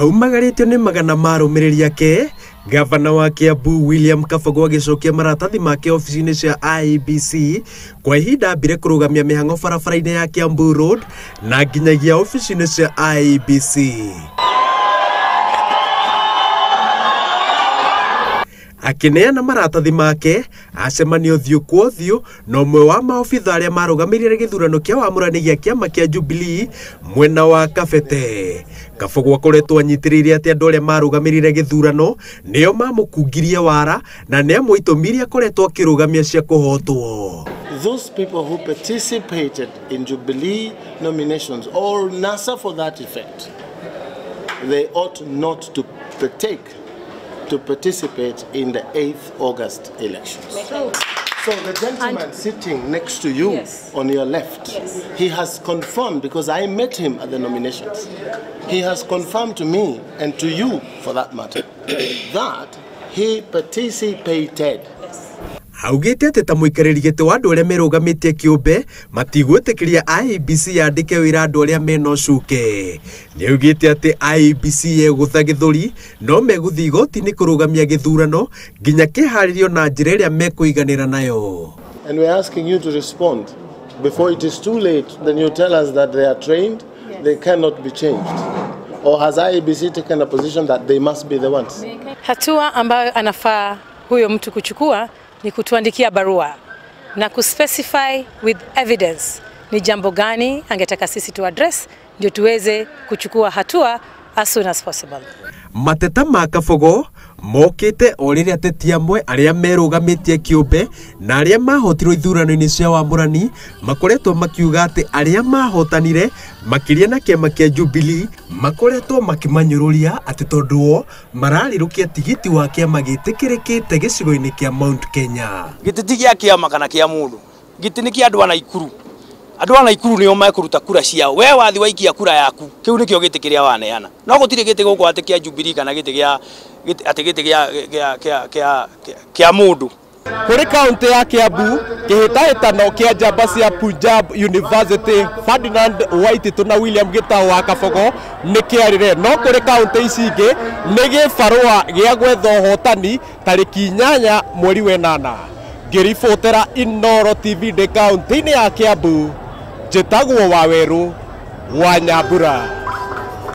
Aumagaritio ni magana marumiriria ke Gavana wa Kiambu William Kabogo agicokia maratathi make ofisi-ini cia IEBC kwa ihinda mbere kurugamia mihango barabara-ini ya Kiambu Road na nginyagia ofisi-ini cia IEBC. Akineana maratathi make acemania uthiũ kwa ũthiũ na ũmwe wa maobithaa arĩa marũgamĩrĩire gĩthurano kĩa wamurani gĩa kĩama kĩa Jubilee mwena wa Kabete. Kabogo akoretwo anyitĩrĩire atĩ andũ arĩa marũgamĩrĩire gĩthurano nĩo mamukungirie wara na nĩamwe itũmi iria akoretwo akĩrũgamia cia kũhotwo. Those people who participated in Jubilee nominations or NASA for that effect, they ought not to participate in the 8th August elections. So the gentleman sitting next to you, yes, on your left, yes, he has confirmed, because I met him at the nominations, he has confirmed to me and to you for that matter that he participated. Augite ati ta muikariri giti wa andu aria merugamitie kiumbe matigwitikiria IEBC yandike wira andu aria mena cuke. Niugite ati IEBC yegutha githuri no meguthi igoti-ini kurugamia githurano nginya kiharirio na njira iria mekuiganira nayo. And we're asking you to respond before it is too late. Then you tell us that they are trained, yes, they cannot be changed. Or has IEBC taken a position that they must be the ones? Hatua ambayo anafaa huyo mtu kuchukua ni kutuandikia barua na kuspecify with evidence ni jambo gani angetaka sisi tu address ndio tuweze kuchukua hatua as soon as possible. Mateta ma Kabogo mokite orire ateti amwe aria merugamitie kiumbe na aria mahotirwo ithurano-ini cia wamurani makoretwo makiuga ati aria mahotanire makiria na kiama kia Jubilee makoretwo makimanyururia ati tondu mararirukia tigiti wa kiama gitikirikite gicigo-ini kia Mount Kenya. Giti ti gia kiama kana kia mundu, giti ni kia andu ana ikuru. Andu ana ikuru nio mekuruta kura ciao. We wathi waikia kura yaku, kiu nikio giti kiria waneana. No gutire giti guku ati kia Jubilee kana giti kia mundu. Kuri kaunti ya Kiambu kihitahitano kia njamba cia Punjab University Ferdinand Waititu na William Gitau wa Kabogo ni kiarire, no kuri kaunti ici ingi ni gibarua gia gwetha hotani tariki 8 mweri wa 8. Ngiribotera Inooro TV de kaunti-ini ya Kiambu, njitagwo Waweru wa Nyambura.